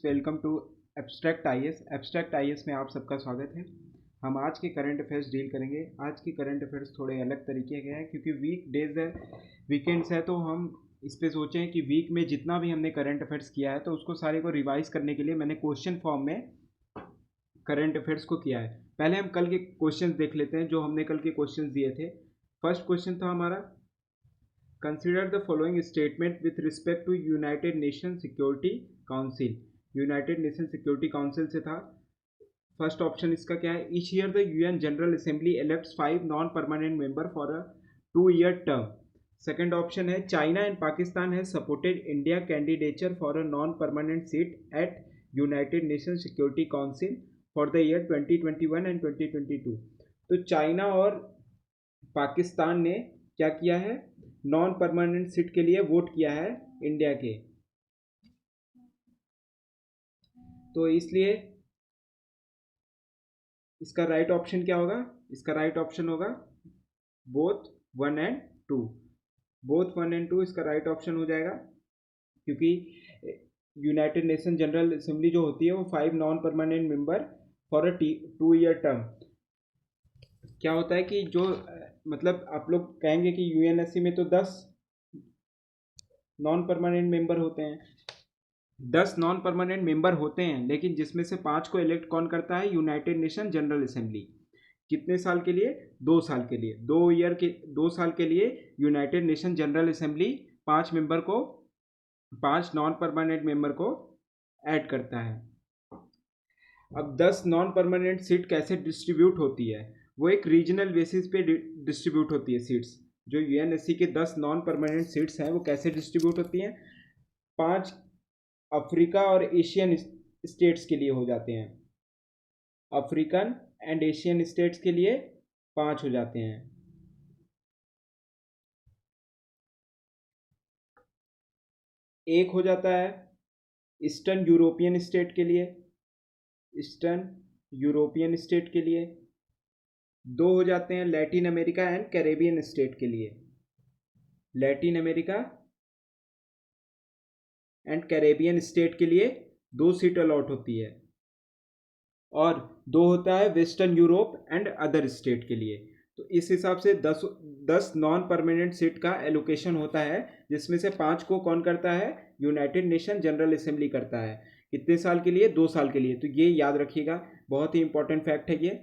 Welcome to abstract IAS. Abstract IAS में आप सबका स्वागत है। हम आज के करंट अफेयर्स डील करेंगे। आज के करंट अफेयर्स थोड़े अलग तरीके के हैं क्योंकि वीक डेज है, वीकेंड्स है, तो हम इस पे सोचें कि वीक में जितना भी हमने करंट अफेयर्स किया है तो उसको सारे को रिवाइज करने के लिए मैंने क्वेश्चन फॉर्म में करंट अफेयर्स को किया है। पहले हम कल के क्वेश्चन देख लेते हैं जो हमने कल के क्वेश्चन दिए थे। फर्स्ट क्वेश्चन था हमारा, consider the following statement with respect to United Nation Security Council. United Nation Security Council से था। फर्स्ट ऑप्शन इसका क्या है, each year the UN General Assembly elects 5 non permanent member for a 2-year term. Second option है, China and Pakistan has supported India candidature for a non permanent seat at United Nation Security Council for the year 2021 and 2022। तो China और पाकिस्तान ने क्या किया है, non permanent seat के लिए vote किया है इंडिया के, तो इसलिए इसका राइट ऑप्शन क्या होगा, इसका राइट ऑप्शन होगा बोथ 1 एंड 2। बोथ 1 एंड 2 इसका राइट ऑप्शन हो जाएगा क्योंकि यूनाइटेड नेशन जनरल असेंबली जो होती है वो 5 non permanent member for a 2-year term. क्या होता है कि जो मतलब आप लोग कहेंगे कि यूएनएससी में तो 10 नॉन परमानेंट मेंबर होते हैं, 10 नॉन परमानेंट मेंबर होते हैं, लेकिन जिसमें से 5 को इलेक्ट कौन करता है, यूनाइटेड नेशन जनरल असेंबली। कितने साल के लिए, 2 साल के लिए, 2 साल के लिए United nation general assembly 5 member को, 5 नॉन परमानेंट मेंबर को ऐड करता है। अब 10 नॉन परमानेंट सीट कैसे डिस्ट्रीब्यूट होती है, वो एक रीजनल बेसिस पे डिस्ट्रीब्यूट होती है सीट्स। जो यूएनएससी के 10 नॉन परमानेंट सीट्स हैं वो कैसे डिस्ट्रीब्यूट होती हैं, 5 अफ्रीका और एशियन स्टेट्स के लिए हो जाते हैं, अफ्रीकन एंड एशियन स्टेट्स के लिए 5 हो जाते हैं। एक हो जाता है ईस्टर्न यूरोपियन स्टेट के लिए, ईस्टर्न यूरोपियन स्टेट के लिए। 2 हो जाते हैं Latin America and Caribbean state के लिए, Latin America and Caribbean state के लिए 2 सीट अलॉट होती है। और 2 होता है western Europe and other state के लिए। तो इस हिसाब से 10 नॉन परमानेंट सीट का एलोकेशन होता है, जिसमें से 5 को कौन करता है, यूनाइटेड नेशन जनरल असेंबली करता है। कितने साल के लिए, 2 साल के लिए। तो ये याद रखिएगा, बहुत ही इंपॉर्टेंट फैक्ट है ये।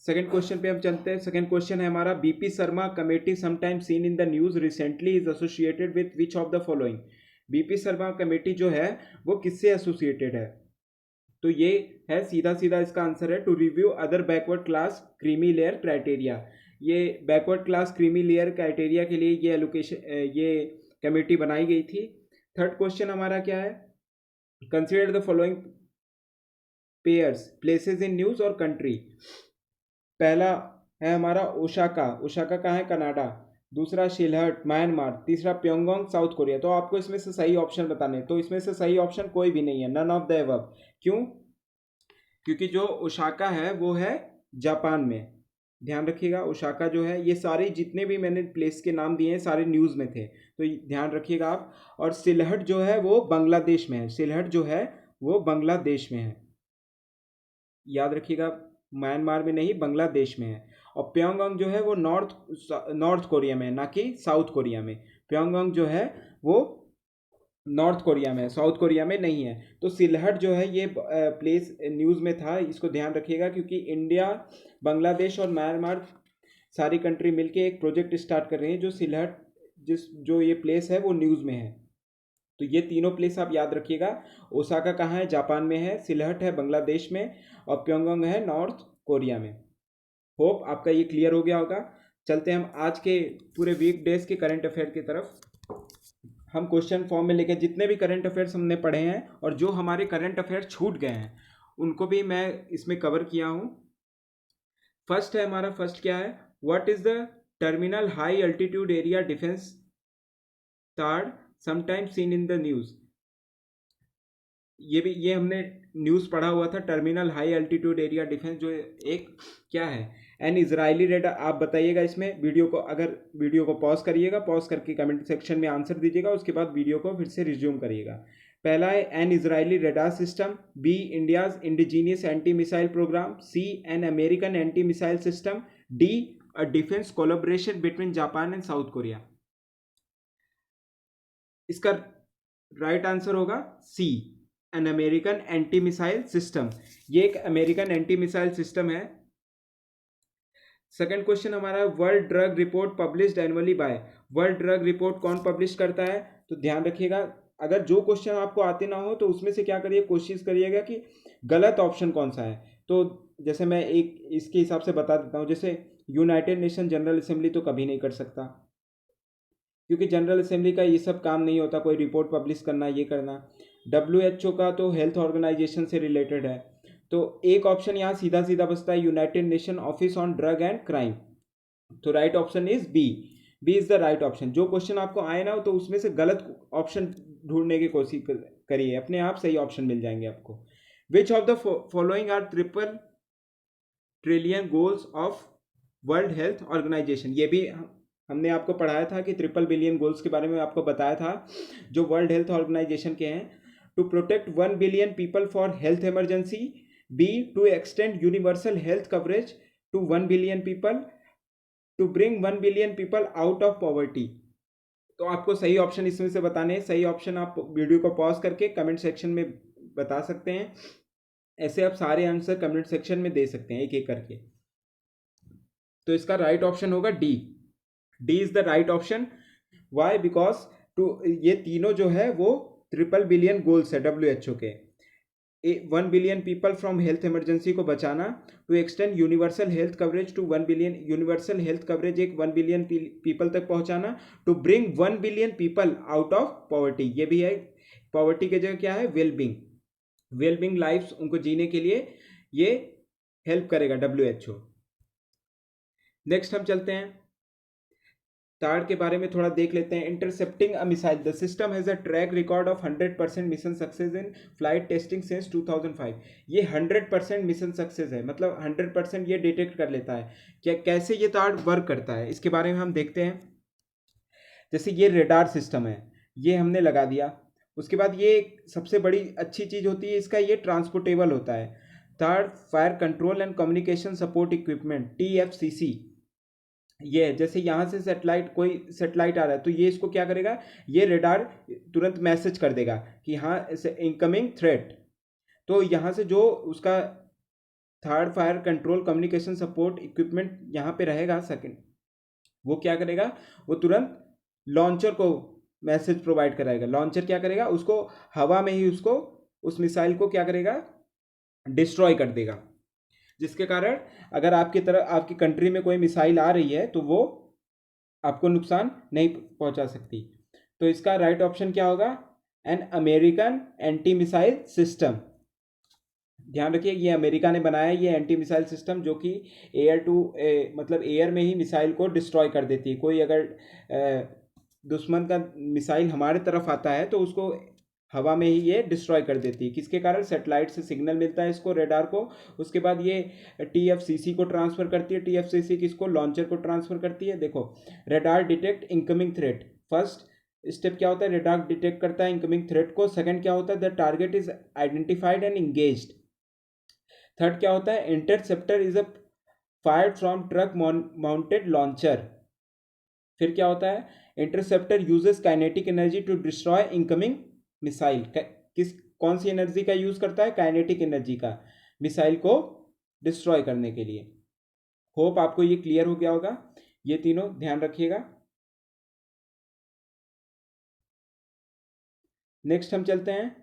सेकेंड क्वेश्चन पे हम चलते हैं। सेकेंड क्वेश्चन है हमारा, BP Sharma committee sometime scene in the news recently is associated with which of the following. BP Sharma committee जो है वो किससे एसोसिएटेड है, तो ये है सीधा सीधा इसका आंसर है, to review other backward class creamy layer criteria. ये backward class creamy layer criteria के लिए ये एलोकेशन, ये कमेटी बनाई गई थी। थर्ड क्वेश्चन हमारा क्या है, consider the following pairs places in news और कंट्री। पहला है हमारा ओसाका, ओसाका कहाँ है, कनाडा। दूसरा शिलहट म्यांमार, तीसरा प्योंगयांग साउथ कोरिया। तो आपको इसमें से सही ऑप्शन बताने, तो इसमें से सही ऑप्शन कोई भी नहीं है, नन ऑफ द एबव। क्यों, क्योंकि जो ओसाका है वो है जापान में। ध्यान रखिएगा, ओसाका जो है, ये सारे जितने भी मैंने प्लेस के नाम दिए हैं सारे न्यूज़ में थे, तो ध्यान रखिएगा आप। और सिलहट जो है वो बांग्लादेश में है, सिलहट जो है वो बांग्लादेश में है, याद रखिएगा, म्यांमार में नहीं बांग्लादेश में है। और प्योंगयांग जो है वो नॉर्थ कोरिया में है, ना कि साउथ कोरिया में। प्योंगयांग जो है वो नॉर्थ कोरिया में है, साउथ कोरिया में नहीं है। तो सिलहट जो है ये प्लेस न्यूज़ में था, इसको ध्यान रखिएगा, क्योंकि इंडिया, बांग्लादेश और म्यांमार सारी कंट्री मिलके एक प्रोजेक्ट स्टार्ट कर रही है, जो सिलहट जो ये प्लेस है वो न्यूज़ में है। तो ये तीनों प्लेस आप याद रखिएगा। ओसाका कहाँ है, जापान में है। सिलहट है बांग्लादेश में, और प्योंगयांग है नॉर्थ कोरिया में। होप आपका ये क्लियर हो गया होगा। चलते हैं हम आज के पूरे वीक डेज के करंट अफेयर की तरफ। हम क्वेश्चन फॉर्म में लेके जितने भी करंट अफेयर्स हमने पढ़े हैं और जो हमारे करंट अफेयर छूट गए हैं उनको भी मैं इसमें कवर किया हूँ। फर्स्ट है हमारा, फर्स्ट क्या है, what is the terminal high altitude area defence tarred sometimes scene in the news. ये हमने न्यूज़ पढ़ा हुआ था, terminal high altitude area defence जो एक क्या है, एन इजरायली रेडर। आप बताइएगा इसमें, वीडियो को, अगर वीडियो को पॉज करिएगा, पॉज करके कमेंट सेक्शन में आंसर दीजिएगा, उसके बाद वीडियो को फिर से रिज्यूम करिएगा। पहला है an Israeli radar system, B India's indigenous anti missile program, C an American anti missile system, D a defence collaboration between Japan and South Korea. इसका राइट आंसर होगा C, an American anti missile system. ये एक American anti missile system है। Second question हमारा World Drug Report published annually by, World Drug Report कौन publish करता है? तो ध्यान रखिएगा, अगर जो क्वेश्चन आपको आते ना हो तो उसमें से क्या करिए, कोशिश करिएगा कि गलत ऑप्शन कौन सा है। तो जैसे मैं एक इसके हिसाब से बता देता हूँ, जैसे यूनाइटेड नेशन जनरल असेंबली तो कभी नहीं कर सकता, क्योंकि जनरल असेंबली का ये सब काम नहीं होता, कोई रिपोर्ट पब्लिश करना ये करना। WHO का तो हेल्थ ऑर्गेनाइजेशन से रिलेटेड है, तो एक ऑप्शन यहाँ सीधा सीधा बचता है, United Nation Office on Drug and Crime. तो right option is B, B is the right option. जो क्वेश्चन आपको आए ना हो तो उसमें से गलत ऑप्शन ढूंढने की कोशिश करिए, अपने आप सही ऑप्शन मिल जाएंगे आपको। Which of the following are triple trillion goals of world health organization? ये भी हमने आपको पढ़ाया था कि ट्रिपल बिलियन गोल्स के बारे में आपको बताया था जो वर्ल्ड हेल्थ ऑर्गेनाइजेशन के हैं। To protect 1 billion people for health emergency, be to extend universal health coverage to 1 billion people, to bring 1 billion people out of poverty. तो आपको सही ऑप्शन इसमें से बताने हैं। सही ऑप्शन आप वीडियो को पॉज करके कमेंट सेक्शन में बता सकते हैं। ऐसे आप सारे आंसर कमेंट सेक्शन में दे सकते हैं एक एक करके। तो इसका राइट ऑप्शन होगा D, D is the right option. Why? Because to ये तीनों जो है वो ट्रिपल बिलियन गोल्स है WHO के। 1 billion people from health emergency को बचाना, to extend universal health coverage to 1 billion, universal health coverage एक 1 बिलियन पीपल तक पहुंचाना, to bring 1 billion people out of poverty. ये भी है, पॉवर्टी की जगह क्या है, वेलबिंग, वेलबिंग लाइफ्स उनको जीने के लिए ये हेल्प करेगा WHO। नेक्स्ट हम चलते हैं थर्ड के बारे में थोड़ा देख लेते हैं। Intercepting a missile, the system has a track record of 100% mission success in flight testing since 2005। ये 100% मिशन सक्सेस है, मतलब 100% ये डिटेक्ट कर लेता है। क्या कैसे ये तार वर्क करता है इसके बारे में हम देखते हैं। जैसे ये रेडार सिस्टम है, ये हमने लगा दिया, उसके बाद ये सबसे बड़ी अच्छी चीज़ होती है इसका, ये ट्रांसपोर्टेबल होता है। Third, fire control and communication support equipment, TFCC। ये जैसे यहाँ से सेटेलाइट, कोई सेटेलाइट आ रहा है तो ये इसको क्या करेगा, ये रेडार तुरंत मैसेज कर देगा कि हाँ इनकमिंग थ्रेट। तो यहाँ से जो उसका third fire control communication support equipment यहाँ पे रहेगा सेकंड, वो क्या करेगा, वो तुरंत लॉन्चर को मैसेज प्रोवाइड कराएगा। लॉन्चर क्या करेगा, उसको हवा में ही उसको उस मिसाइल को क्या करेगा, डिस्ट्रॉय कर देगा, जिसके कारण अगर आपकी तरफ आपकी कंट्री में कोई मिसाइल आ रही है तो वो आपको नुकसान नहीं पहुंचा सकती। तो इसका राइट ऑप्शन क्या होगा, N American anti missile system. ध्यान रखिए ये अमेरिका ने बनाया ये एंटी मिसाइल सिस्टम, जो कि मतलब एयर में ही मिसाइल को डिस्ट्रॉय कर देती है। कोई अगर दुश्मन का मिसाइल हमारे तरफ आता है तो उसको हवा में ही ये डिस्ट्रॉय कर देती है। किसके कारण, सेटेलाइट से सिग्नल मिलता है इसको, रेडार को, उसके बाद ये TFCC को ट्रांसफर करती है, TFCC किसको, लॉन्चर को ट्रांसफर करती है। देखो, radar detect incoming threat, first step क्या होता है, रेडार डिटेक्ट करता है इनकमिंग थ्रेट को। सेकंड क्या होता है, the target is identified and engaged. Third क्या होता है, interceptor is a fired from truck mounted launcher. फिर क्या होता है, interceptor uses kinetic energy to destroy incoming missile. कौन सी एनर्जी का यूज करता है, काइनेटिक एनर्जी का, मिसाइल को डिस्ट्रॉय करने के लिए। होप आपको ये क्लियर हो गया होगा, ये तीनों ध्यान रखिएगा। नेक्स्ट हम चलते हैं,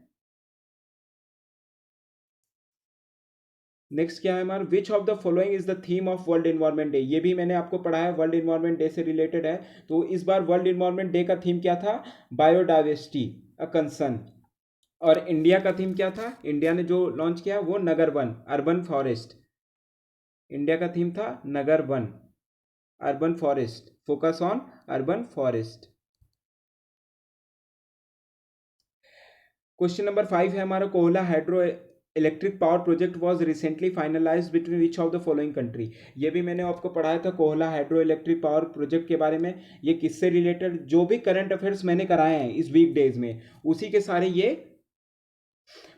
नेक्स्ट क्या है हमारा, which of the following is the theme of World Environment Day. ये भी मैंने आपको पढ़ाया, वर्ल्ड इन्वायरमेंट डे से रिलेटेड है। तो इस बार वर्ल्ड इन्वायरमेंट डे का थीम क्या था, बायोडाइवर्सिटी अ कंसर्न। और इंडिया का थीम क्या था, इंडिया ने जो लॉन्च किया वो Nagar Van, urban forest. India का थीम था Nagar Van, urban forest, focus on urban forest. Question number 5 है हमारा, Kohala hydro electric power project was recently finalised between which of the following country. ये भी मैंने आपको पढ़ाया था Kohala hydro electric power project के बारे में। ये किससे रिलेटेड, जो भी करंट अफेयर्स मैंने कराए हैं इस वीक डेज में, उसी के सारे ये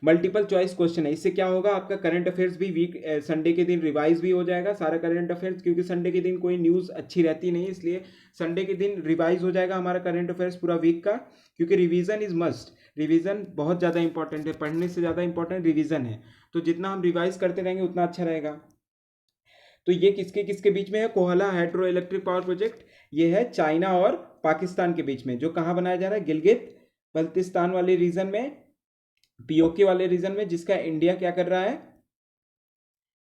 मल्टीपल चॉइस क्वेश्चन है। इससे क्या होगा, आपका करंट अफेयर्स भी वीक संडे के दिन रिवाइज भी हो जाएगा सारा करंट अफेयर्स, क्योंकि संडे के दिन कोई न्यूज़ अच्छी रहती नहीं, इसलिए संडे के दिन रिवाइज हो जाएगा हमारा करंट अफेयर्स पूरा वीक का। क्योंकि रिवीजन इज मस्ट, रिवीजन बहुत ज़्यादा इंपॉर्टेंट है, पढ़ने से ज़्यादा इंपॉर्टेंट रिवीजन है। तो जितना हम रिवाइज करते रहेंगे उतना अच्छा रहेगा। तो ये किसके किसके बीच में है, Kohla hydro electric power project, ये है चाइना और पाकिस्तान के बीच में, जो कहाँ बनाया जा रहा है, गिलगित बल्तिस्तान वाले रीजन में, पीओके वाले रीजन में, जिसका इंडिया क्या कर रहा है,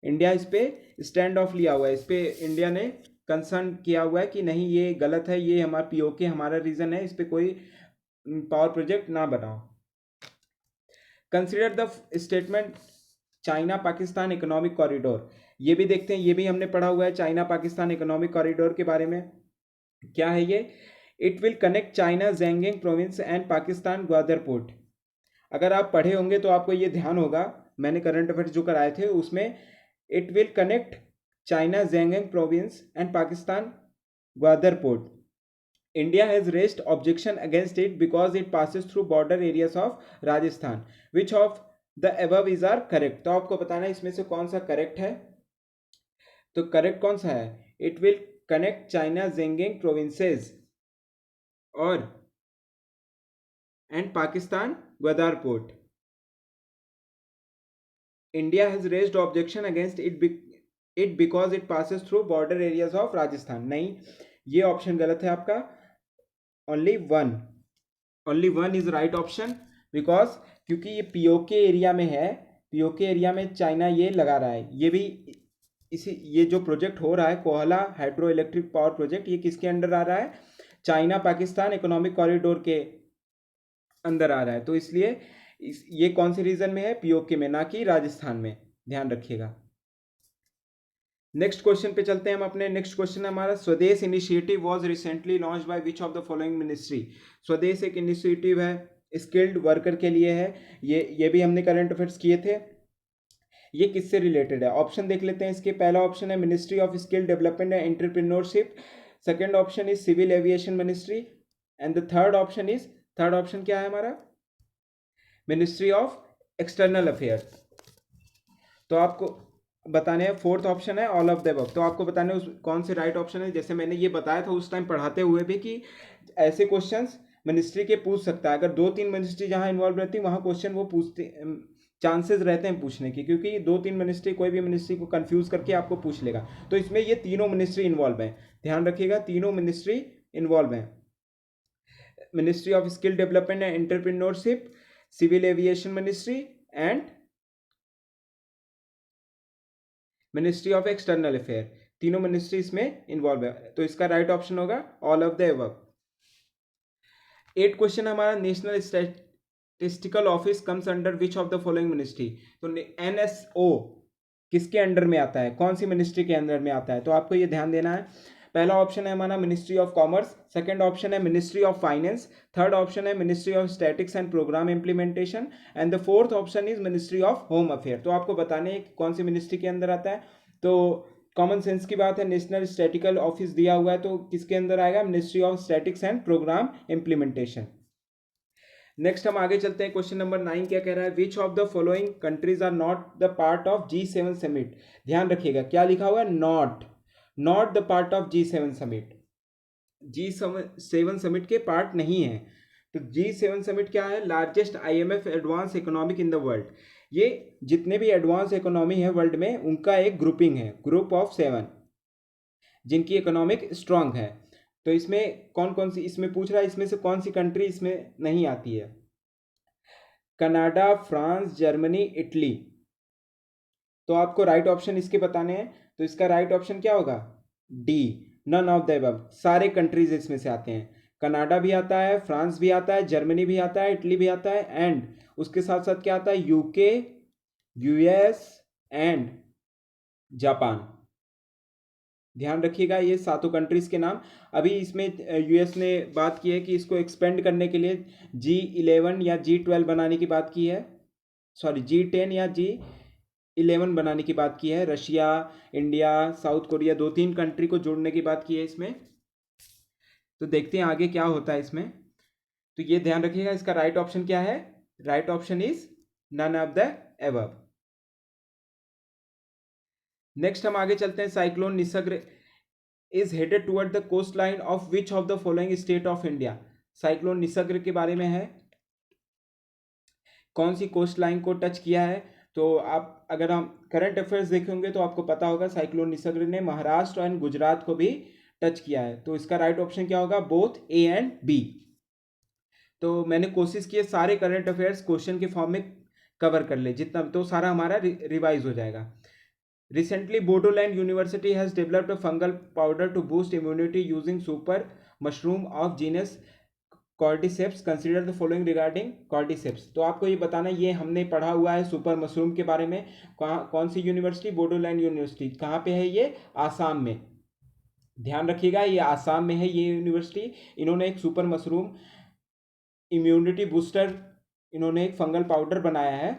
इंडिया इस पे स्टैंड ऑफ लिया हुआ है, इस पे इंडिया ने कंसर्न किया हुआ है कि नहीं ये गलत है, ये हमारा पीओके हमारा रीजन है, इस पे कोई पावर प्रोजेक्ट ना बनाओ। Consider the statement China Pakistan economic corridor, ये भी देखते हैं, ये भी हमने पढ़ा हुआ है चाइना पाकिस्तान इकोनॉमिक कॉरिडोर के बारे में। क्या है ये, it will connect China Xinjiang province and Pakistan Gwadar port. अगर आप पढ़े होंगे तो आपको ये ध्यान होगा, मैंने करंट अफेयर्स जो कराए थे उसमें it will connect China Xinjiang province and Pakistan Gwadar port. India has raised objection against it because it passes through border areas of Rajasthan. Which of the above is are correct? तो आपको बताना है इसमें से कौन सा करेक्ट है। तो करेक्ट कौन सा है, it will connect China Xinjiang provinces और and Pakistan Gwadar port. India has raised objection against it because it passes through border areas of Rajasthan. नहीं, ये ऑप्शन गलत है आपका, only one is right option, because क्योंकि ये पीओके एरिया में है, पीओके एरिया में चाइना ये लगा रहा है, ये भी इसी, ये जो प्रोजेक्ट हो रहा है Kohla hydro electric power project, ये किसके अंडर आ रहा है, चाइना पाकिस्तान इकोनॉमिक कॉरिडोर के अंदर आ रहा है। तो इसलिए ये कौन से रीजन में है, पीओके में, ना कि राजस्थान में, ध्यान रखिएगा। नेक्स्ट क्वेश्चन पे चलते हैं हम अपने। नेक्स्ट क्वेश्चन है हमारा, स्वदेश initiative was recently launch by which of the following ministry. स्वदेश एक इनिशिएटिव है, स्किल्ड वर्कर के लिए है, ये भी हमने करंट अफेयर्स किए थे। ये किससे रिलेटेड है, ऑप्शन देख लेते हैं इसके। पहला ऑप्शन है ministry of skill development and entrepreneurship, second option is civil aviation ministry, and the third option क्या है हमारा, मिनिस्ट्री ऑफ एक्सटर्नल अफेयर्स। तो आपको बताने हैं, फोर्थ ऑप्शन है ऑल ऑफ द अबव। तो आपको बताने उस कौन से राइट ऑप्शन है। जैसे मैंने ये बताया था उस टाइम पढ़ाते हुए भी कि ऐसे क्वेश्चंस मिनिस्ट्री के पूछ सकता है, अगर 2-3 मिनिस्ट्री जहां इन्वॉल्व रहती है वहां क्वेश्चन वो पूछते, चांसेस रहते हैं पूछने की, क्योंकि 2-3 मिनिस्ट्री कोई भी मिनिस्ट्री को कंफ्यूज करके आपको पूछ लेगा। तो इसमें ये तीनों मिनिस्ट्री इन्वॉल्व हैं, ध्यान रखिएगा, तीनों मिनिस्ट्री इन्वॉल्व हैं। Ministry of skill development and entrepreneurship, civil aviation ministry and ministry of external affair, तीनों मिनिस्ट्री इसमें इन्वॉल्व है। तो इसका राइट ऑप्शन होगा all of the above. 8 question हमारा, National Statistical Office comes under which of the following ministry. तो NSO किसके under में आता है, कौन सी मिनिस्ट्री के अंदर में आता है। तो आपको ये ध्यान देना है, पहला ऑप्शन है हमारा ministry of commerce, second option है ministry of finance, third option है ministry of statics and program implementation, and the fourth option is ministry of home affair. तो आपको बताने हैं कौन सी मिनिस्ट्री के अंदर आता है। तो कॉमन सेंस की बात है, नेशनल स्टैटिकल ऑफिस दिया हुआ है तो किसके अंदर आएगा, ministry of statics and program implementation. Next हम आगे चलते हैं, क्वेश्चन नंबर 9 क्या कह रहा है, which of the following countries are not the part of G7 summit. ध्यान रखिएगा क्या लिखा हुआ है, not the part of G7 summit, G7 summit के पार्ट नहीं है। तो G7 समिट क्या है, largest IMF advance economic in the world. ये जितने भी एडवांस इकोनॉमी है वर्ल्ड में उनका एक ग्रुपिंग है, ग्रुप ऑफ 7 जिनकी इकोनॉमिक स्ट्रांग है। तो इसमें कौन कौन सी, इसमें पूछ रहा है इसमें से कौन सी कंट्री इसमें नहीं आती है, कनाडा, फ्रांस, जर्मनी, इटली। तो आपको राइट ऑप्शन इसके बताने हैं। तो इसका राइट ऑप्शन क्या होगा, D, none of the above. सारे कंट्रीज इसमें से आते हैं, कनाडा भी आता है, फ्रांस भी आता है, जर्मनी भी आता है, इटली भी आता है, एंड उसके साथ साथ क्या आता है, यूके, यूएस एंड जापान। ध्यान रखिएगा ये सातों कंट्रीज के नाम। अभी इसमें यूएस ने बात की है कि इसको एक्सपेंड करने के लिए G11 या G12 बनाने की बात की है, सॉरी G10 या G11 बनाने की बात की है। Russia, India, south Korea, 2-3 country को जोड़ने की बात की है इसमें। तो देखते हैं आगे क्या होता है इसमें। तो ये ध्यान रखिएगा, इसका राइट ऑप्शन क्या है, right option is none of the above. Next हम आगे चलते हैं। Cyclone Nisarga is headed toward the coast line of which of the following state of India. Cyclone Nisarga के बारे में है, कौन सी कोस्ट लाइन को टच किया है। तो आप अगर हम करंट अफेयर्स देखेंगे तो आपको पता होगा साइक्लोन निसर्ग ने महाराष्ट्र एंड गुजरात को भी टच किया है। तो इसका राइट ऑप्शन क्या होगा, बोथ ए एंड बी। तो मैंने कोशिश की है सारे करंट अफेयर्स क्वेश्चन के फॉर्म में कवर कर ले जितना, तो सारा हमारा रिवाइज हो जाएगा। Recently Bodoland university has developed a fungal powder to boost immunity using super mushroom of genus cordyceps, consider the following regarding cordyceps. तो आपको ये बताना, ये हमने पढ़ा हुआ है सुपर मशरूम के बारे में। कौन सी यूनिवर्सिटी, बोडोलैंड यूनिवर्सिटी। कहाँ पे है ये, आसाम में। ध्यान रखिएगा ये आसाम में है ये यूनिवर्सिटी। इन्होंने एक सुपर मशरूम इम्यूनिटी बूस्टर, इन्होंने एक फंगल पाउडर बनाया है।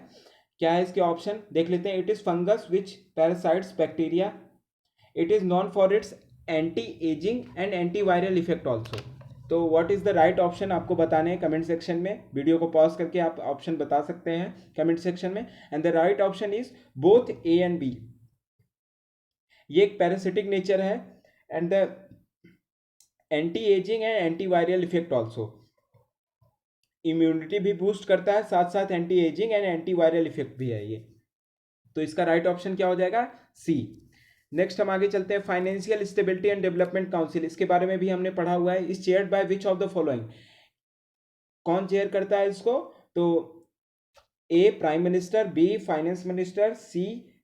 क्या है इसके ऑप्शन देख लेते हैं। It is fungus which parasites bacteria, it is known for its anti ageing and anti viral effect also. तो what is the right option आपको बताने हैं कमेंट सेक्शन में। वीडियो को पॉज करके आप ऑप्शन बता सकते हैं कमेंट सेक्शन में। And the right option is both A and B. ये एक पैरासिटिक नेचर है and the anti ageing and anti viral effect also. Immunity भी बूस्ट करता है, साथ साथ anti ageing and anti viral effect भी है ये। तो इसका राइट ऑप्शन क्या हो जाएगा, सी। नेक्स्ट हम आगे चलते हैं। Financial stability and development council, इसके बारे में भी हमने पढ़ा हुआ है। Is chaired by which of the following, कौन चेयर करता है इसको। तो A prime minister, B finance minister, C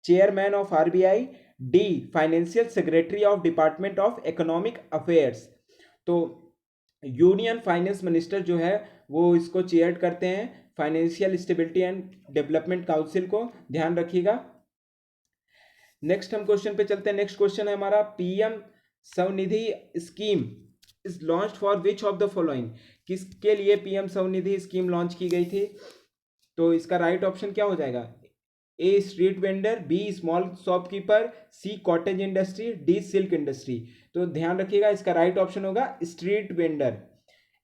chairman of RBI, D financial secretary of department of economic affairs. तो यूनियन फाइनेंस मिनिस्टर जो है वो इसको चेयर करते हैं, financial stability and development council को, ध्यान रखिएगा। नेक्स्ट हम क्वेश्चन पे चलते हैं। नेक्स्ट क्वेश्चन है हमारा, PM Svanidhi scheme is launched for which of the following. किसके लिए पीएम स्वनिधि स्कीम लॉन्च की गई थी। तो इसका राइट ऑप्शन क्या हो जाएगा, A street vendor, B small shopkeeper, C cottage industry, D silk industry. तो ध्यान रखिएगा इसका राइट ऑप्शन होगा स्ट्रीट वेंडर।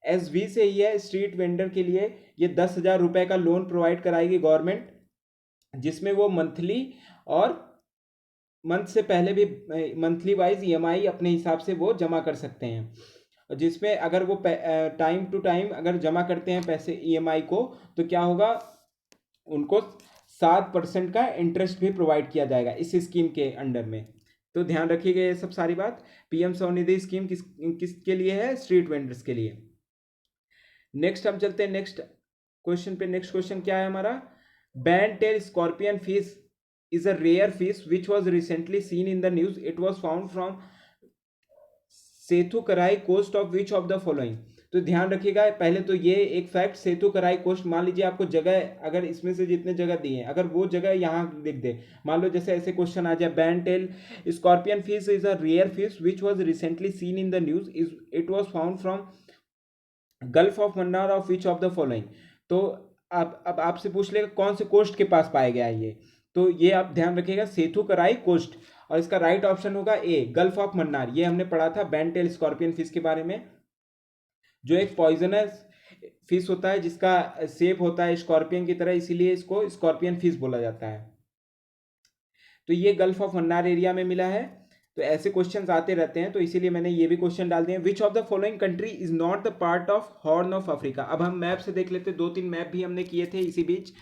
एस वी से ही है। स्ट्रीट वेंडर के लिए ये 10,000 रुपए का लोन प्रोवाइड कराएगी गवर्नमेंट, जिसमें वो मंथली और मंथ से पहले भी मंथली वाइज ईएमआई अपने हिसाब से वो जमा कर सकते हैं। जिसमें अगर वो टाइम टू टाइम अगर जमा करते हैं पैसे ईएमआई को, तो क्या होगा, उनको 7% का इंटरेस्ट भी प्रोवाइड किया जाएगा इस स्कीम के अंडर में। तो ध्यान रखिएगा ये सब सारी बात। पीएम स्वनिधि स्कीम किसके लिए है, स्ट्रीट वेंडर्स के लिए। नेक्स्ट हम चलते हैं नेक्स्ट क्वेश्चन पे। नेक्स्ट क्वेश्चन क्या है हमारा, band tail scorpion fish is a rare fish which was recently seen in the news. It was found from Sethukarai coast of which of the following. तो ध्यान रखिएगा पहले तो ये एक फैक्ट, सेतु कराई कोस्ट, मान लीजिए आपको जगह, अगर इसमें से जितने जगह दिए हैं अगर वो जगह यहाँ लिख दे, मान लो जैसे ऐसे क्वेश्चन आ जाए, band tail scorpion fish is a rare fish which was recently seen in the news, is it was found from gulf of Mannar of which of the following. तो अब आपसे पूछ लेगा कौन से कोस्ट के पास पाया गया है ये। तो ये आप ध्यान रखिएगा सेतु कराई कोस्ट, और इसका राइट ऑप्शन होगा ए गल्फ ऑफ मन्नार। ये हमने पढ़ा था बैंड टेल स्कॉर्पियन फिश के बारे में, जो एक पॉइजनस फिश होता है जिसका शेप होता है स्कॉर्पियन की तरह, इसीलिए इसको स्कॉर्पियन फिश बोला जाता है। तो ये गल्फ ऑफ मन्नार एरिया में मिला है। तो ऐसे क्वेश्चंस आते रहते हैं, तो इसीलिए मैंने ये भी क्वेश्चन डाल दिए। विच of the following country is not the part of horn of Africa. अब हम मैप से देख लेते हैं, 2-3 मैप भी हमने किए थे इसी बीच।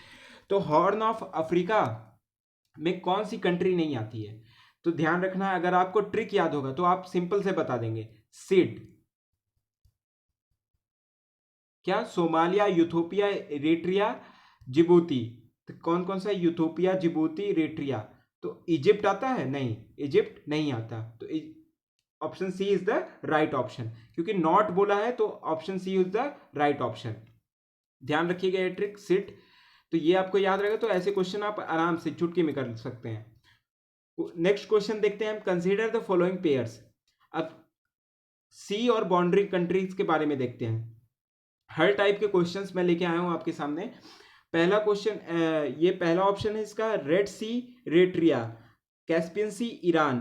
तो हॉर्न ऑफ अफ्रीका में कौन सी कंट्री नहीं आती है। तो ध्यान रखना, अगर आपको ट्रिक याद होगा तो आप सिंपल से बता देंगे, सिड, क्या, सोमालिया, यूथोपिया, इरिट्रिया, जिबूती। तो कौन कौन सा, यूथोपिया, जिबूती, इरिट्रिया। तो इजिप्ट आता है, नहीं, इजिप्ट नहीं आता। तो option C is the right option, क्योंकि नॉट बोला है तो option C is the right option. ध्यान रखिएगा ये ट्रिक, सिट। तो ये आपको याद रहेगा, तो ऐसे क्वेश्चन आप आराम से चुटकी में कर सकते हैं। नेक्स्ट क्वेश्चन देखते हैं हम, कंसीडर द फॉलोइंग पेयर्स। अब सी और बाउंड्री कंट्रीज के बारे में देखते हैं। हर टाइप के क्वेश्चंस मैं लेके आया हूं आपके सामने। पहला क्वेश्चन, ये पहला ऑप्शन है इसका, रेड सी रेट्रिया, कैस्पियन सी ईरान,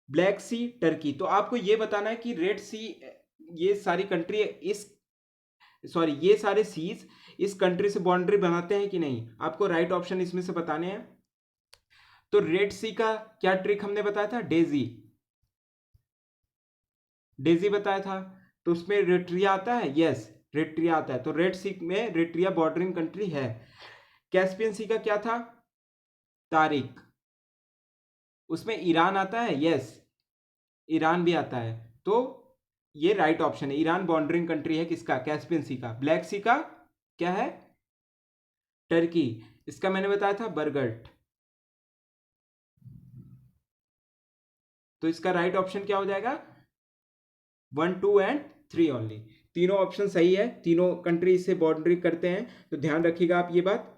ब्लैक सी टर्की। तो आपको ये बताना है कि रेड सी, ये सारी कंट्री, ये सारे सीज इस कंट्री से बाउंड्री बनाते हैं कि नहीं, आपको राइट ऑप्शन इसमें से बताने हैं। तो रेड सी का क्या ट्रिक हमने बताया था, डेजी, डेजी बताया था, तो उसमें रिट्रिया आता है, यस रिट्रिया आता है, तो रेड सी में रिट्रिया बॉर्डरिंग कंट्री है। कैस्पियन सी का क्या था, तारिक, उसमें ईरान आता है, यस ईरान भी आता है, तो ये राइट ऑप्शन है, ईरान बॉर्डरिंग कंट्री है किसका, कैस्पियन सी का। ब्लैक सी का क्या है, टर्की, इसका मैंने बताया था बरगट, तो इसका राइट ऑप्शन क्या हो जाएगा, 1 2 एंड 3 ओनली, तीनों ऑप्शन सही है, तीनों कंट्री से बाउंड्री करते हैं, तो ध्यान रखिएगा आप ये बात।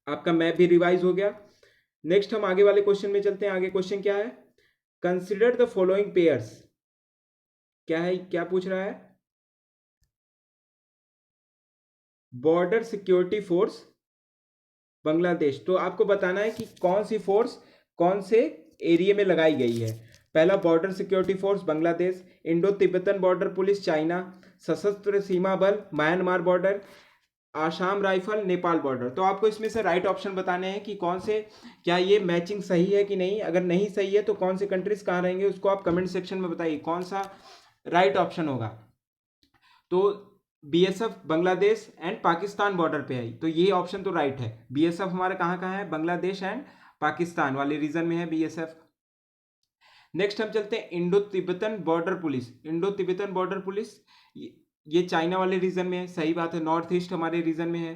आपका मैप भी रिवाइज हो गया। नेक्स्ट हम आगे वाले क्वेश्चन में चलते हैं। आगे क्वेश्चन क्या है, कंसिडर द फॉलोइंग पेयर्स, क्या है, क्या पूछ रहा है, बॉर्डर सिक्योरिटी फोर्स बांग्लादेश, तो आपको बताना है कि कौन सी फोर्स कौन से एरिया में लगाई गई है। पहला border security force Bangladesh, Indo Tibetan border police China, सशस्त्र सीमा बल Myanmar border, Assam rifle Nepal border. तो आपको इसमें से राइट ऑप्शन बताने हैं कि कौन से, क्या ये मैचिंग सही है कि नहीं, अगर नहीं सही है तो कौन से कंट्रीज कहाँ रहेंगे, उसको आप कमेंट सेक्शन में बताइए कौन सा राइट ऑप्शन होगा। तो BSF Bangladesh and Pakistan border पे है, तो ये ऑप्शन तो राइट है। बीएसएफ हमारे कहाँ कहाँ है, बांग्लादेश एंड पाकिस्तान वाले रीजन में है बीएसएफ। नेक्स्ट हम चलते हैं Indo Tibetan border police, Indo Tibetan border police ये चाइना वाले रीजन में है, सही बात है, नॉर्थ ईस्ट हमारे रीजन में है।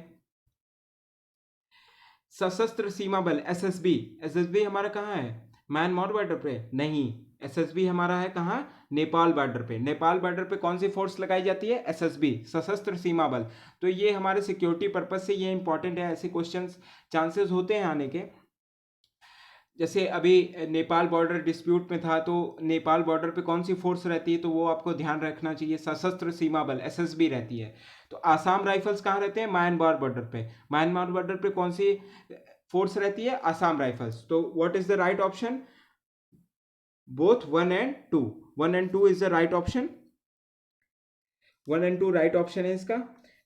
सशस्त्र सीमा बल एसएसबी, एसएसबी हमारा कहाँ है, म्यांमार बॉर्डर पे नहीं, एसएसबी हमारा है कहाँ, नेपाल बॉर्डर पे। नेपाल बॉर्डर पे कौन सी फोर्स लगाई जाती है, एसएसबी सशस्त्र सीमा बल। तो ये हमारे सिक्योरिटी पर्पज से ये इंपॉर्टेंट है, ऐसे क्वेश्चंस चांसेस होते हैं आने के। जैसे अभी नेपाल बॉर्डर डिस्प्यूट में था, तो नेपाल बॉर्डर पे कौन सी फोर्स रहती है, तो वो आपको ध्यान रखना चाहिए, सशस्त्र सीमा बल एसएसबी रहती है। तो आसाम राइफल्स कहाँ रहते हैं, म्यांमार बॉर्डर पे, म्यांमार बॉर्डर पे कौन सी फोर्स रहती है, आसाम राइफल्स। तो what is the right option, both 1 and 2, 1 and 2 is the right option, 1 and 2 right option है इसका।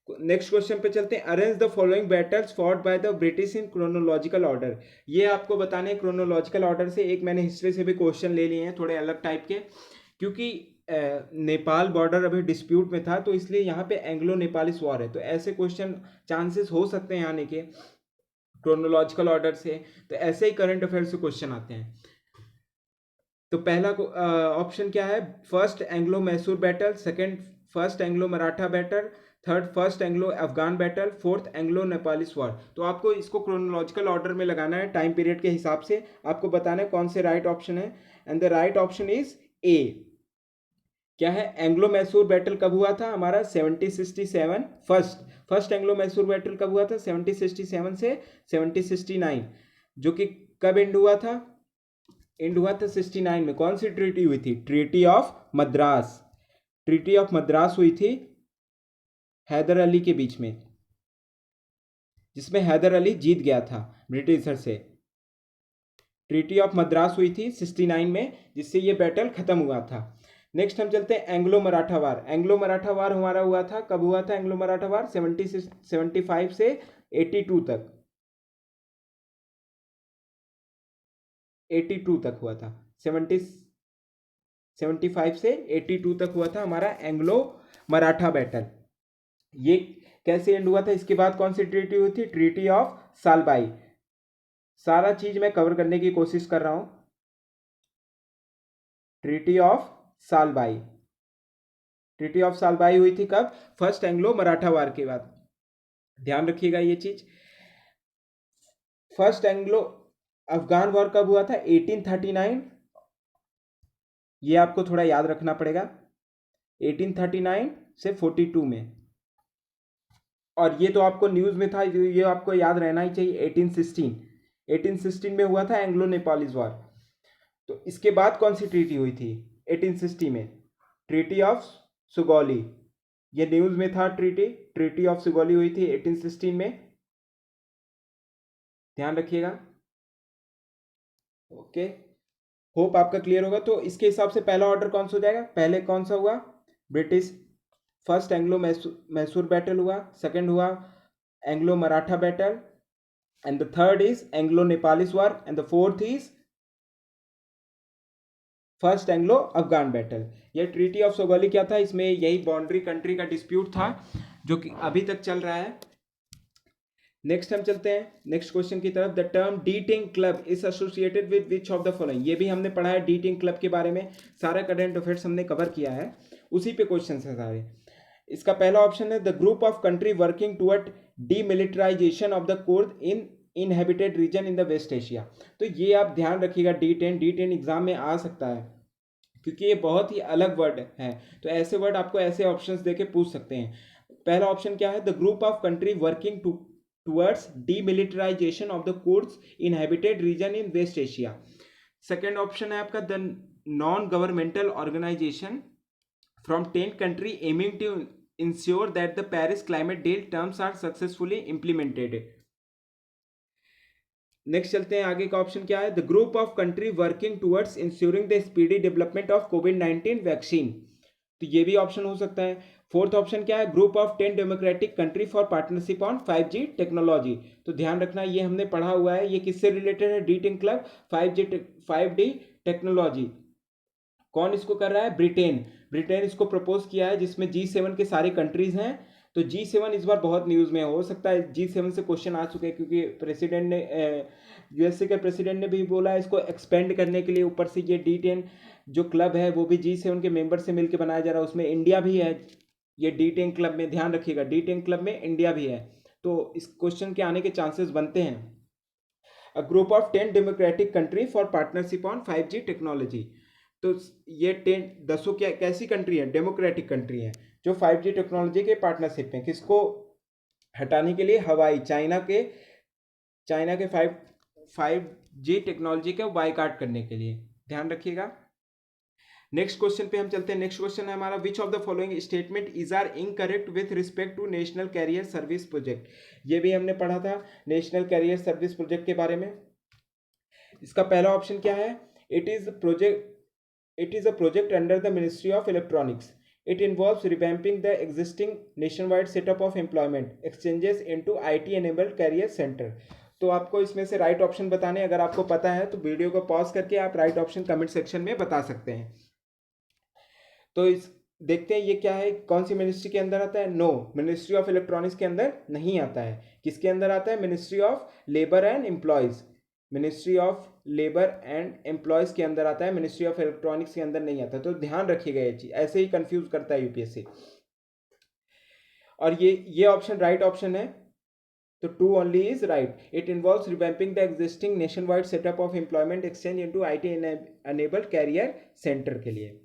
नेक्स्ट क्वेश्चन पे चलते हैं, arrange the following battles fought by the British in chronological order. ये आपको बताने क्रोनोलॉजिकल ऑर्डर से, एक मैंने हिस्ट्री से भी क्वेश्चन ले लिए हैं थोड़े अलग टाइप के, क्योंकि नेपाल बॉर्डर अभी डिस्प्यूट में था, तो इसलिए यहाँ पे एंग्लो नेपालिस वॉर है, तो ऐसे क्वेश्चन चांसेस हो सकते हैं आने के क्रोनोलॉजिकल ऑर्डर से, तो ऐसे ही करंट अफेयर से क्वेश्चन आते हैं। तो पहला ऑप्शन क्या है, first Anglo Mysore battle, second first Anglo Maratha battle, third first Anglo Afghan battle, fourth Anglo Nepalese war. तो आपको इसको क्रोनोलॉजिकल ऑर्डर में लगाना है, टाइम पीरियड के हिसाब से आपको बताना है कौन से राइट ऑप्शन है, and the right option is a. क्या है, एंग्लो मैसूर बैटल कब हुआ था हमारा, 1767, फर्स्ट एंग्लो मैसूर बैटल कब हुआ था, 1767 से 1769, जो कि कब एंड हुआ था, एंड हुआ था 69 में। कौन सी ट्रीटी हुई थी, treaty of Madras, treaty of Madras हुई थी हैदर अली के बीच में, जिसमें हैदर अली जीत गया था ब्रिटिशर से। ट्रीटी ऑफ मद्रास हुई थी 69 में, जिससे ये बैटल खत्म हुआ था। नेक्स्ट हम चलते हैं एंग्लो मराठा वार। एंग्लो मराठा वार हमारा हुआ था, कब हुआ था एंग्लो मराठा वार, 75 से 82 तक, 82 तक हुआ था, 75 से 82 तक हुआ था हमारा एंग्लो मराठा बैटल। ये कैसे एंड हुआ था, इसके बाद कौन सी ट्रीटी हुई थी, ट्रीटी ऑफ सालबाई। सारा चीज मैं कवर करने की कोशिश कर रहा हूं। Treaty of Salbai, treaty of Salbai हुई थी कब, फर्स्ट एंग्लो मराठा वार के बाद, ध्यान रखिएगा ये चीज। फर्स्ट एंग्लो अफगान वॉर कब हुआ था, 1839, ये आपको थोड़ा याद रखना पड़ेगा, 1839 से 42 में। और ये तो आपको न्यूज में था, ये आपको याद रहना ही चाहिए, 1816 में हुआ था एंग्लो नेपालीज वॉर। तो इसके बाद कौन सी ट्रीटी हुई थी 1860 में, ट्रीटी ऑफ सुगौली, ये न्यूज में था, ट्रीटी ऑफ सुगौली हुई थी 1816 में, ध्यान रखिएगा। ओके, होप आपका क्लियर होगा। तो इसके हिसाब से पहला ऑर्डर कौन सा हो जाएगा, पहले कौन सा हुआ, British first Anglo Mysore battle हुआ, सेकंड हुआ Anglo Maratha battle, and the third is Anglo Nepalese war, and the fourth is first Anglo Afghan battle. ये ट्रीटी ऑफ सोगोली क्या था, इसमें यही बाउंड्री कंट्री का डिस्प्यूट था जो कि अभी तक चल रहा है। नेक्स्ट हम चलते हैं नेक्स्ट क्वेश्चन की तरफ। द टर्म डी टिंग club is associated with which of the following. ये भी हमने पढ़ा है डी टिंग क्लब के बारे में, सारा करंट अफेयर्स हमने कवर किया है, उसी पे क्वेश्चन है सारे। इसका पहला ऑप्शन है the group of country working toward demilitarization of the Kurd in inhabited region in the West Asia. तो ये आप ध्यान रखिएगा, डी10 एग्जाम में आ सकता है क्योंकि ये बहुत ही अलग वर्ड है, तो ऐसे वर्ड आपको ऐसे ऑप्शंस देके पूछ सकते हैं। पहला ऑप्शन क्या है, the group of country working towards demilitarization of the Kurds inhabited region in West Asia. Second option है आपका the non governmental organization from 10 country aiming to ensure that the Paris climate deal terms are successfully implemented. Next चलते हैं, आगे का option क्या है, the group of country working towards ensuring the speedy development of कोविड-19 vaccine. तो ये भी ऑप्शन हो सकता है। फोर्थ ऑप्शन क्या है, group of 10 democratic country for partnership on 5G technology. तो ध्यान रखना, ये हमने पढ़ा हुआ है, ये किससे रिलेटेड है, डी10 क्लब 5D टेक्नोलॉजी। कौन इसको कर रहा है, ब्रिटेन इसको प्रपोज किया है, जिसमें G7 के सारे कंट्रीज हैं। तो G7 इस बार बहुत न्यूज़ में, हो सकता है G7 से क्वेश्चन आ चुके हैं क्योंकि प्रेसिडेंट ने यूएसए के प्रेसिडेंट ने भी बोला इसको एक्सपेंड करने के लिए। ऊपर से ये डी10 जो क्लब है वो भी G7 के मेंबर से मिलकर बनाया जा रहा है, उसमें इंडिया भी है। ये डी10 क्लब में ध्यान रखिएगा, डी10 क्लब में इंडिया भी है, तो इस क्वेश्चन के आने के चांसेस बनते हैं। A group of 10 democratic country for partnership on 5G technology. तो ये 10 क्या कैसी कंट्री है, डेमोक्रेटिक कंट्री है जो 5G टेक्नोलॉजी के पार्टनरशिप में, किसको हटाने के लिए, हवाई, चाइना के 5G टेक्नोलॉजी का बायकॉट करने के लिए, ध्यान रखिएगा। नेक्स्ट क्वेश्चन पे हम चलते हैं। नेक्स्ट क्वेश्चन है हमारा, which of the following statement is are incorrect with respect to national career service project. ये भी हमने पढ़ा था नेशनल कैरियर सर्विस प्रोजेक्ट के बारे में। इसका पहला ऑप्शन क्या है, it is a project under the Ministry of Electronics. It involves revamping the existing nationwide setup of employment exchanges into IT-enabled career center. तो आपको इसमें से राइट ऑप्शन बताने, अगर आपको पता है तो वीडियो को पॉज करके आप राइट ऑप्शन कमेंट सेक्शन में बता सकते हैं। तो इस देखते हैं ये क्या है, कौन सी मिनिस्ट्री के अंदर आता है। नो, मिनिस्ट्री ऑफ इलेक्ट्रॉनिक्स के अंदर नहीं आता है। किसके अंदर आता है, ministry of labour and employees. Ministry of labour and employees के अंदर आता है, मिनिस्ट्री ऑफ इलेक्ट्रॉनिक्स के अंदर नहीं आता। तो ध्यान रखिएगा ये चीज, ऐसे ही कंफ्यूज करता है यूपीएससी। और ये ऑप्शन राइट ऑप्शन है, तो 2 only is right. It involves revamping the existing nation wide setup of employment exchange into IT enabled career centre के लिए।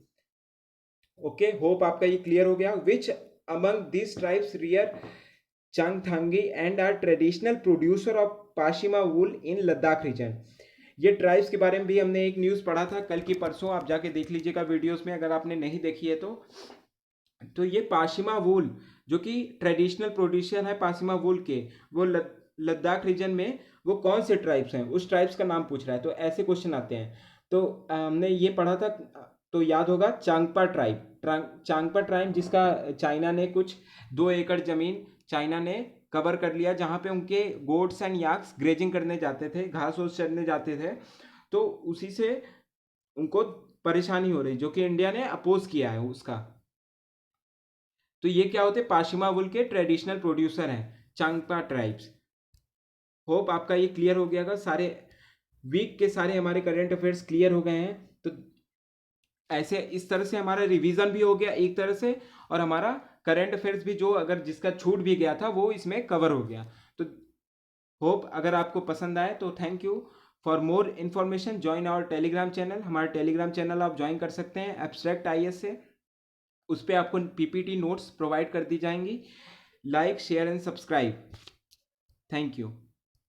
ओके, होप आपका ये क्लियर हो गया। Which among this tribes rear Changthangi and are traditional producer of pashmina wool in Ladakh region. ये tribes के बारे में भी हमने एक न्यूज़ पढ़ा था कल की परसों, आप जाके देख लीजिएगा वीडियोस में अगर आपने नहीं देखी है तो ये पाशिमा वूल जो कि ट्रेडिशनल प्रोड्यूसर है पाशिमा वूल के, वो लद्दाख रीजन में वो कौन से ट्राइब्स हैं, उस ट्राइब्स का नाम पूछ रहा है। तो ऐसे क्वेश्चन आते हैं। तो हमने ये पढ़ा था, तो याद होगा चांगपा ट्राइब जिसका चाइना ने कुछ 2 एकड़ जमीन चाइना ने कवर कर लिया, जहाँ पे उनके गोड्स एंड याक्स ग्रेजिंग करने जाते थे, घास वोस चरने जाते थे, तो उसी से उनको परेशानी हो रही, जो कि इंडिया ने अपोज किया है उसका। तो ये क्या होते हैं, पाशिमा वुल के ट्रेडिशनल प्रोड्यूसर हैं चांगपा ट्राइब्स। होप आपका ये क्लियर हो गया होगा, सारे वीक के सारे हमारे करंट अफेयर्स क्लियर हो गए हैं। तो ऐसे इस तरह से हमारा रिवीजन भी हो गया एक तरह से, और हमारा करंट अफेयर्स भी जो अगर जिसका छूट भी गया था वो इसमें कवर हो गया। तो होप अगर आपको पसंद आए तो thank you. For more information join our Telegram channel. हमारा टेलीग्राम चैनल आप ज्वाइन कर सकते हैं एब्स्ट्रैक्ट IAS से, उस पर आपको PPT नोट्स प्रोवाइड कर दी जाएंगी। Like share and subscribe. Thank you.